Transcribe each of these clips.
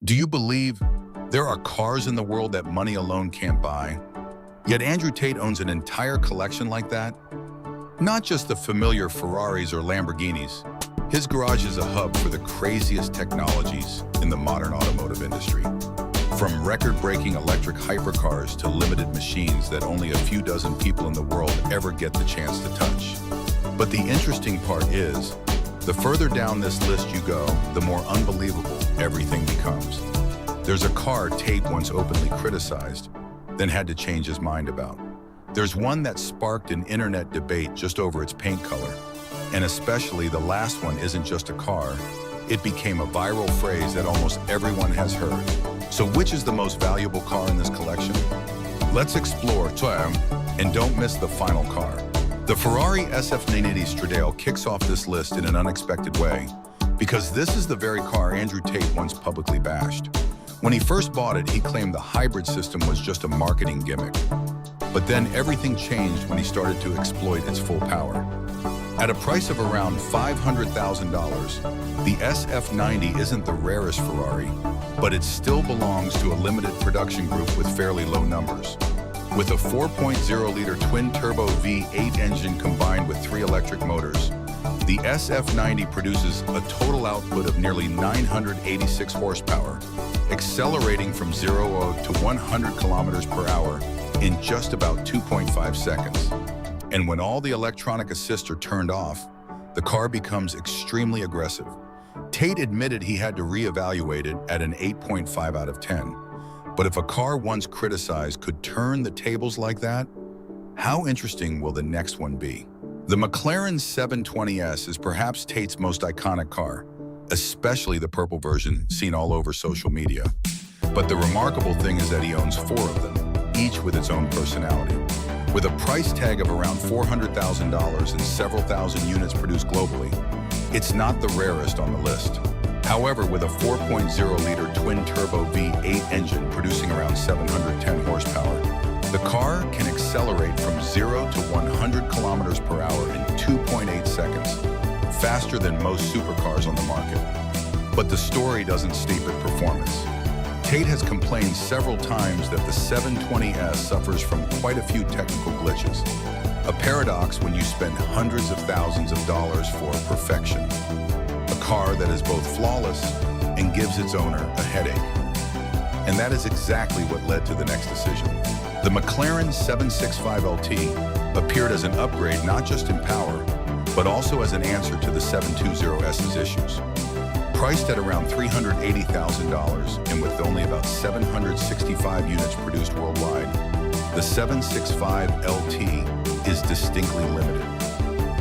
Do you believe there are cars in the world that money alone can't buy? Yet Andrew Tate owns an entire collection like that? Not just the familiar Ferraris or Lamborghinis. His garage is a hub for the craziest technologies in the modern automotive industry. From record-breaking electric hypercars to limited machines that only a few dozen people in the world ever get the chance to touch. But the interesting part is, the further down this list you go, the more unbelievable everything becomes. There's a car Tate once openly criticized, then had to change his mind about. There's one that sparked an internet debate just over its paint color. And especially the last one isn't just a car, it became a viral phrase that almost everyone has heard. So which is the most valuable car in this collection? Let's explore, and don't miss the final car. The Ferrari SF980 Stradale kicks off this list in an unexpected way, because this is the very car Andrew Tate once publicly bashed. When he first bought it, he claimed the hybrid system was just a marketing gimmick. But then everything changed when he started to exploit its full power. At a price of around $500,000, the SF90 isn't the rarest Ferrari, but it still belongs to a limited production group with fairly low numbers. With a 4.0-liter twin-turbo V8 engine combined with 3 electric motors, the SF90 produces a total output of nearly 986 horsepower, accelerating from 0 to 100 kilometers per hour in just about 2.5 seconds. And when all the electronic assists are turned off, the car becomes extremely aggressive. Tate admitted he had to reevaluate it at an 8.5 out of 10. But if a car once criticized could turn the tables like that, how interesting will the next one be? The McLaren 720S is perhaps Tate's most iconic car, especially the purple version seen all over social media. But the remarkable thing is that he owns 4 of them, each with its own personality. With a price tag of around $400,000 and several thousand units produced globally, it's not the rarest on the list. However, with a 4.0-liter twin-turbo V8 engine producing around 710 horsepower, the car can accelerate from 0 to 100 kilometers per hour in 2.8 seconds, faster than most supercars on the market. But the story doesn't stop at performance. Tate has complained several times that the 720S suffers from quite a few technical glitches, a paradox when you spend hundreds of thousands of dollars for perfection. A car that is both flawless and gives its owner a headache. And that is exactly what led to the next decision. The McLaren 765LT appeared as an upgrade not just in power, but also as an answer to the 720S's issues. Priced at around $380,000 and with only about 765 units produced worldwide, the 765LT is distinctly limited.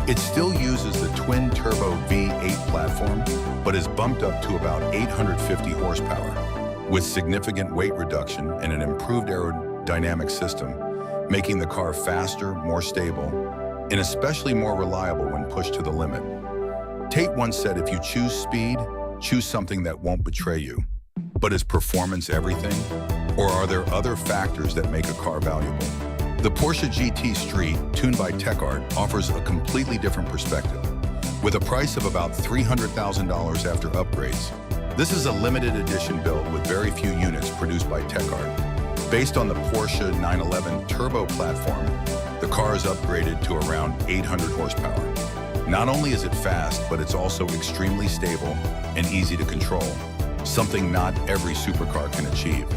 It still uses the twin-turbo V8 platform, but is bumped up to about 850 horsepower, with significant weight reduction and an improved aerodynamic system, making the car faster, more stable, and especially more reliable when pushed to the limit. Tate once said, if you choose speed, choose something that won't betray you. But is performance everything? Or are there other factors that make a car valuable? The Porsche GT Street, tuned by TechArt, offers a completely different perspective. With a price of about $300,000 after upgrades, this is a limited edition build with very few units produced by TechArt. Based on the Porsche 911 turbo platform, the car is upgraded to around 800 horsepower. Not only is it fast, but it's also extremely stable and easy to control, something not every supercar can achieve.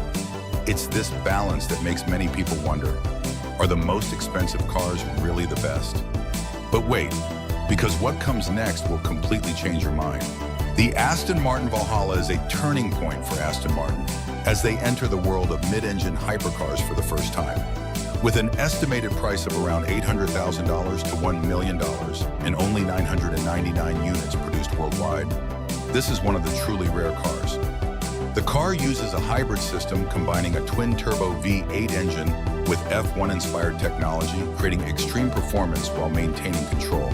It's this balance that makes many people wonder, are the most expensive cars really the best? But wait, because what comes next will completely change your mind. The Aston Martin Valhalla is a turning point for Aston Martin as they enter the world of mid-engine hypercars for the first time. With an estimated price of around $800,000 to $1 million and only 999 units produced worldwide, this is one of the truly rare cars. The car uses a hybrid system combining a twin-turbo V8 engine with F1-inspired technology, creating extreme performance while maintaining control.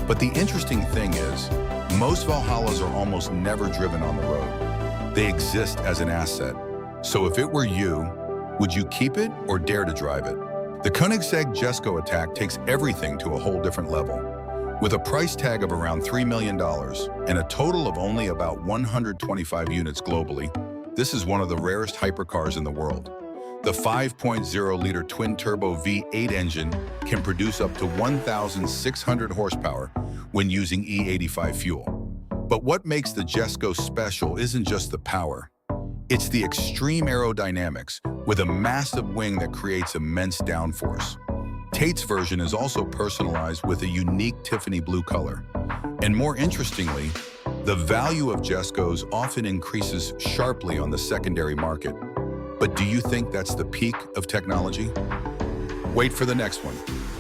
But the interesting thing is, most Valhallas are almost never driven on the road. They exist as an asset. So if it were you, would you keep it or dare to drive it? The Koenigsegg Jesko Attack takes everything to a whole different level. With a price tag of around $3 million and a total of only about 125 units globally, this is one of the rarest hypercars in the world. The 5.0-liter twin-turbo V8 engine can produce up to 1,600 horsepower when using E85 fuel. But what makes the Jesco special isn't just the power. It's the extreme aerodynamics with a massive wing that creates immense downforce. Tate's version is also personalized with a unique Tiffany blue color. And more interestingly, the value of Jescos often increases sharply on the secondary market. But do you think that's the peak of technology? Wait for the next one.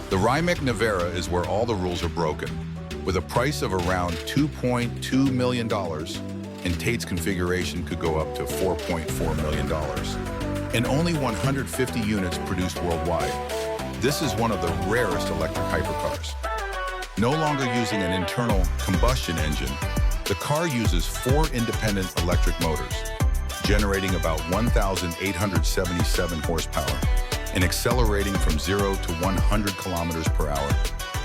The Rimac Nevera is where all the rules are broken. With a price of around $2.2 million, and Tate's configuration could go up to $4.4 million. And only 150 units produced worldwide. This is one of the rarest electric hypercars. No longer using an internal combustion engine, the car uses 4 independent electric motors, generating about 1,877 horsepower and accelerating from 0 to 100 kilometers per hour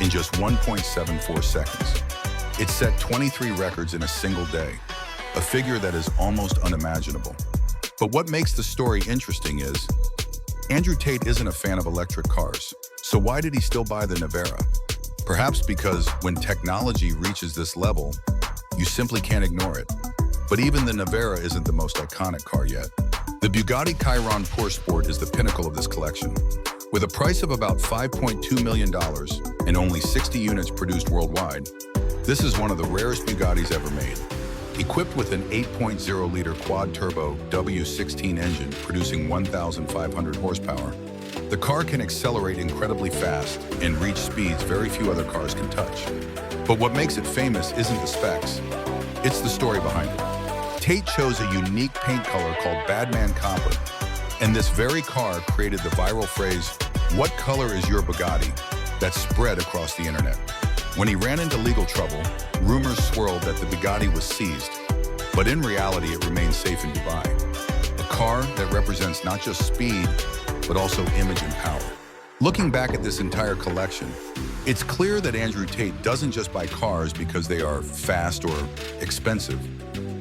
in just 1.74 seconds. It set 23 records in a single day, a figure that is almost unimaginable. But what makes the story interesting is, Andrew Tate isn't a fan of electric cars, so why did he still buy the Nevera? Perhaps because when technology reaches this level, you simply can't ignore it. But even the Nevera isn't the most iconic car yet. The Bugatti Chiron Pure Sport is the pinnacle of this collection. With a price of about $5.2 million and only 60 units produced worldwide, this is one of the rarest Bugattis ever made. Equipped with an 8.0-liter quad-turbo W16 engine producing 1,500 horsepower, the car can accelerate incredibly fast and reach speeds very few other cars can touch. But what makes it famous isn't the specs, it's the story behind it. Tate chose a unique paint color called Badman Copper, and this very car created the viral phrase, "What color is your Bugatti?" that spread across the internet. When he ran into legal trouble, rumors swirled that the Bugatti was seized, but in reality it remains safe in Dubai. A car that represents not just speed, but also image and power. Looking back at this entire collection, it's clear that Andrew Tate doesn't just buy cars because they are fast or expensive,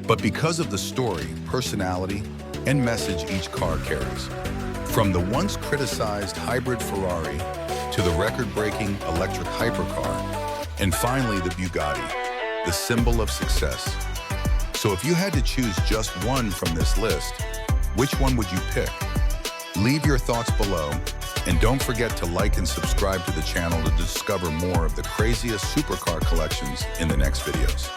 but because of the story, personality, and message each car carries. From the once criticized hybrid Ferrari to the record-breaking electric hypercar, and finally the Bugatti, the symbol of success. So if you had to choose just one from this list, which one would you pick? Leave your thoughts below, and don't forget to like and subscribe to the channel to discover more of the craziest supercar collections in the next videos.